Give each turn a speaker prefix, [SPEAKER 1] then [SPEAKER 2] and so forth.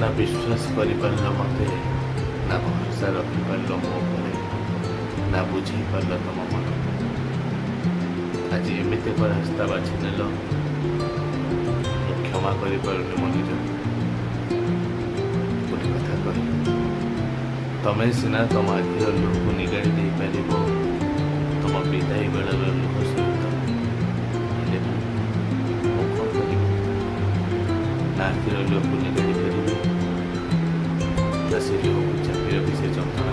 [SPEAKER 1] ନା ବିଶ୍ୱାସ କରିପାରିଲ ମୋତେ, ନା ଭରସା ରଖିପାରିଲ ମୋ ଉପରେ, ନା ବୁଝେଇ ପାରିଲ ତମ ମନକୁ। ଆଜି ଏମିତି ଏକ ରାସ୍ତା ବାଛି ନେଲ, ମୁଁ କ୍ଷମା କରିପାରୁନି ମୋ ନିଜକୁ। ଗୋଟେ କଥା କହିଲ, ତମେ ସିନା ତମ ଆଖିର ଲୁହକୁ ନିଗାଡ଼ି ଦେଇପାରିବ ତମ ବିଦାୟ ବେଳର ଲୁହ ସହିତ, ହେଲେ ମୁଁ କ'ଣ କରିବି? ନା ଆଖିର ଲୁହକୁ ନିଗାଡ଼ି ପାରିବି, ନା ସେ ଲୁହକୁ ଚାପି ରଖି ସେ ଯନ୍ତ୍ରଣା